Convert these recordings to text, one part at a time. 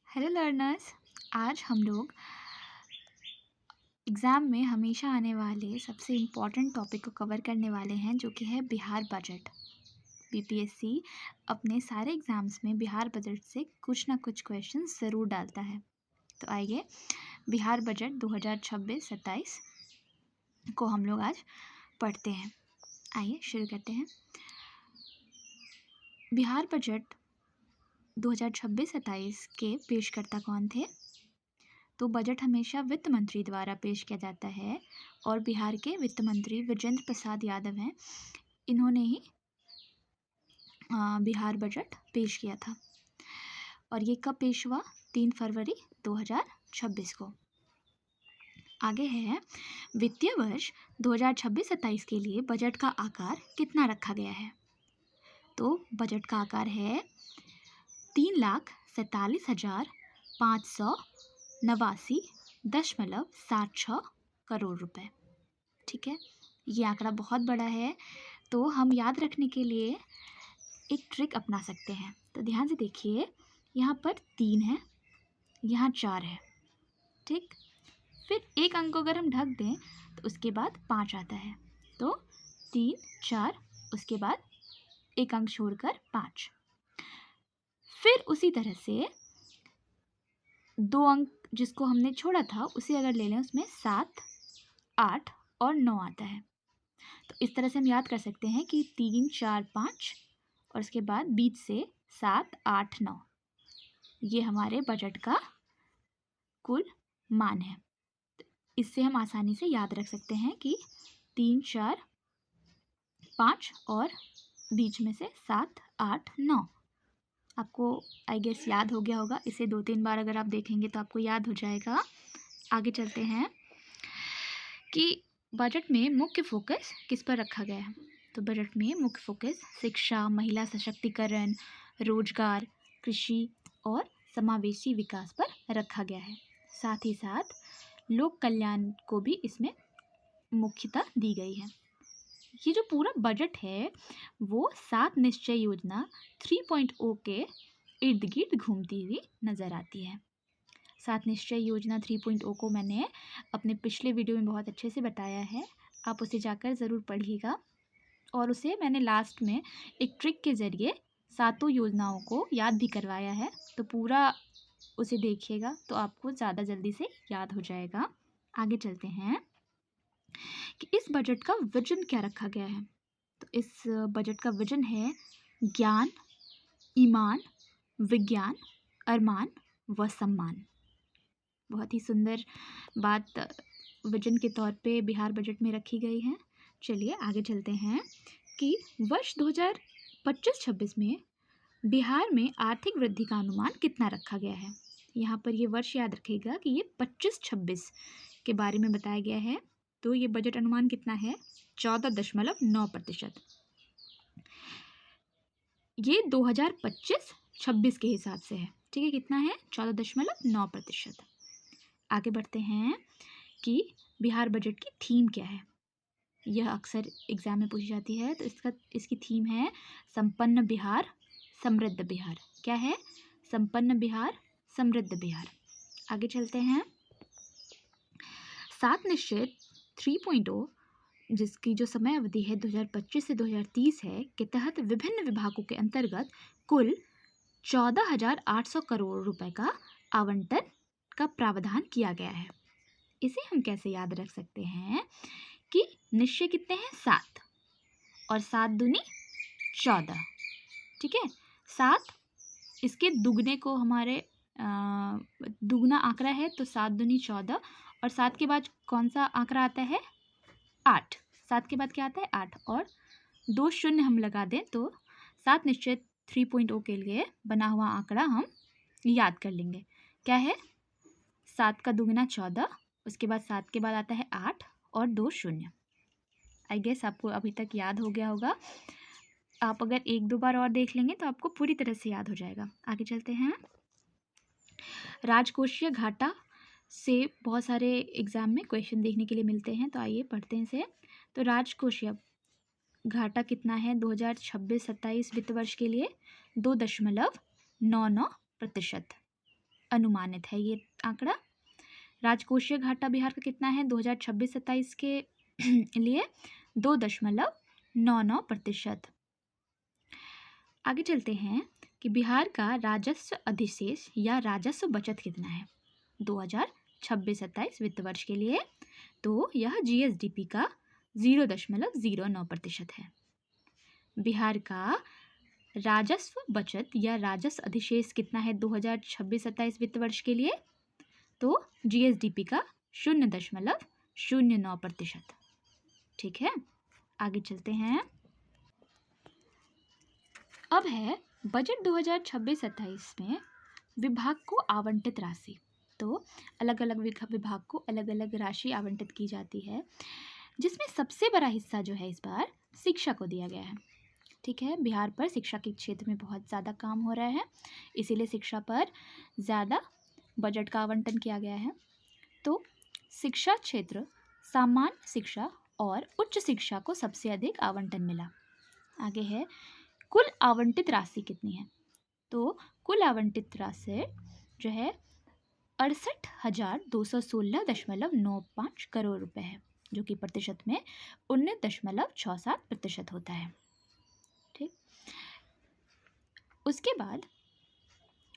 Hello learners. आज हम लोग एग्ज़ाम में हमेशा आने वाले सबसे इम्पॉर्टेंट टॉपिक को कवर करने वाले हैं, जो कि है बिहार बजट। बीपीएससी अपने सारे एग्ज़ाम्स में बिहार बजट से कुछ ना कुछ क्वेश्चन ज़रूर डालता है। तो आइए बिहार बजट 2026-27 को हम लोग आज पढ़ते हैं। आइए शुरू करते हैं। बिहार बजट 2026-27 के पेशकर्ता कौन थे? तो बजट हमेशा वित्त मंत्री द्वारा पेश किया जाता है और बिहार के वित्त मंत्री विजेंद्र प्रसाद यादव हैं। इन्होंने ही बिहार बजट पेश किया था और ये कब पेश हुआ? 3 फरवरी 2026 को। आगे है वित्तीय वर्ष 2026-27 के लिए बजट का आकार कितना रखा गया है? तो बजट का आकार है 3,47,589.76 करोड़ रुपए। ठीक है, ये आंकड़ा बहुत बड़ा है, तो हम याद रखने के लिए एक ट्रिक अपना सकते हैं। तो ध्यान से देखिए, यहाँ पर 3 है, यहाँ 4 है। ठीक, फिर एक अंक को अगर हम ढक दें तो उसके बाद 5 आता है। तो 3, 4, उसके बाद एक अंक छोड़कर 5। फिर उसी तरह से 2 अंक जिसको हमने छोड़ा था उसे अगर ले लें, उसमें 7, 8 और 9 आता है। तो इस तरह से हम याद कर सकते हैं कि 3, 4, 5 और उसके बाद बीच से 7, 8, 9, ये हमारे बजट का कुल मान है। इससे हम आसानी से याद रख सकते हैं कि 3, 4, 5 और बीच में से 7, 8, 9। आपको आई गेस याद हो गया होगा। इसे 2-3 बार अगर आप देखेंगे तो आपको याद हो जाएगा। आगे चलते हैं कि बजट में मुख्य फोकस किस पर रखा गया है। तो बजट में मुख्य फोकस शिक्षा, महिला सशक्तिकरण, रोजगार, कृषि और समावेशी विकास पर रखा गया है। साथ ही साथ लोक कल्याण को भी इसमें मुख्यता दी गई है। ये जो पूरा बजट है वो 7 निश्चय योजना 3.0 के इर्द गिर्द घूमती हुई नजर आती है। 7 निश्चय योजना 3.0 को मैंने अपने पिछले वीडियो में बहुत अच्छे से बताया है, आप उसे जाकर ज़रूर पढ़िएगा। और उसे मैंने लास्ट में एक ट्रिक के ज़रिए 7 योजनाओं को याद भी करवाया है, तो पूरा उसे देखिएगा तो आपको ज़्यादा जल्दी से याद हो जाएगा। आगे चलते हैं कि इस बजट का विजन क्या रखा गया है। तो इस बजट का विजन है ज्ञान, ईमान, विज्ञान, अरमान व सम्मान। बहुत ही सुंदर बात विजन के तौर पे बिहार बजट में रखी गई है। चलिए आगे चलते हैं कि वर्ष 2025-26 में बिहार में आर्थिक वृद्धि का अनुमान कितना रखा गया है। यहाँ पर ये वर्ष याद रखिएगा कि ये 25-26 के बारे में बताया गया है। तो ये बजट अनुमान कितना है? 14.9%। ये 2025-26 के हिसाब से है। ठीक है, कितना है? 14.9%। आगे बढ़ते हैं कि बिहार बजट की थीम क्या है। यह अक्सर एग्जाम में पूछी जाती है। तो इसकी थीम है संपन्न बिहार, समृद्ध बिहार। क्या है? संपन्न बिहार, समृद्ध बिहार। आगे चलते हैं। 7 निश्चय 3.0 जिसकी जो समय अवधि है 2025 से 2030 है, के तहत विभिन्न विभागों के अंतर्गत कुल 14,800 करोड़ रुपए का आवंटन का प्रावधान किया गया है। इसे हम कैसे याद रख सकते हैं कि निश्चय कितने हैं? 7 और 7 दूनी 14। ठीक है, 7 इसके दुगने को हमारे दुगना आंकड़ा है, तो 7 दूनी 14 और 7 के बाद कौन सा आंकड़ा आता है? 8। 7 के बाद क्या आता है? 8 और 2 शून्य हम लगा दें तो 7 निश्चय 3.0 के लिए बना हुआ आंकड़ा हम याद कर लेंगे। क्या है? 7 का दुगना 14, उसके बाद 7 के बाद आता है 8 और 2 शून्य। आई गेस आपको अभी तक याद हो गया होगा। आप अगर 1-2 बार और देख लेंगे तो आपको पूरी तरह से याद हो जाएगा। आगे चलते हैं। राजकोषीय घाटा से बहुत सारे एग्जाम में क्वेश्चन देखने के लिए मिलते हैं, तो आइए पढ़ते हैं इसे। तो राजकोषीय घाटा कितना है 2026-27 वित्त वर्ष के लिए? 2.99%। अनुमानित है ये आंकड़ा। राजकोषीय घाटा बिहार का कितना है 2026-27 के लिए 2.99%। आगे चलते हैं कि बिहार का राजस्व अधिशेष या राजस्व बचत कितना है 2026-27 वित्त वर्ष के लिए, तो यह जीएसडीपी का 0.09% है। बिहार का राजस्व बचत या राजस्व अधिशेष कितना है 2026-27 वित्त वर्ष के लिए, तो जीएसडीपी का 0.09%। ठीक है, आगे चलते हैं। अब है बजट 2026-27 में विभाग को आवंटित राशि। तो अलग अलग विभाग को अलग अलग राशि आवंटित की जाती है, जिसमें सबसे बड़ा हिस्सा जो है इस बार शिक्षा को दिया गया है। ठीक है, बिहार पर शिक्षा के क्षेत्र में बहुत ज़्यादा काम हो रहा है, इसीलिए शिक्षा पर ज़्यादा बजट का आवंटन किया गया है। तो शिक्षा क्षेत्र, सामान्य शिक्षा और उच्च शिक्षा को सबसे अधिक आवंटन मिला। आगे है कुल आवंटित राशि कितनी है, तो कुल आवंटित राशि जो है 68,216.95 करोड़ रुपए है, जो कि प्रतिशत में 19.67% होता है। ठीक, उसके बाद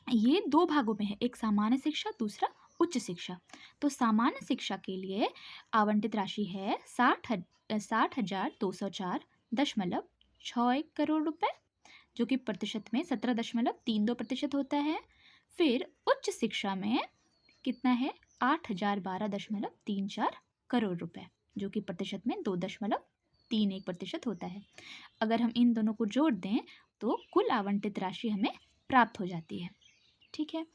ये दो भागों में है, एक सामान्य शिक्षा, दूसरा उच्च शिक्षा। तो सामान्य शिक्षा के लिए आवंटित राशि है 60,204.61 करोड़ रुपए, जो कि प्रतिशत में 17.32% होता है। फिर उच्च शिक्षा में कितना है 8,012.34 करोड़ रुपए, जो कि प्रतिशत में 2.31% होता है। अगर हम इन दोनों को जोड़ दें तो कुल आवंटित राशि हमें प्राप्त हो जाती है। ठीक है,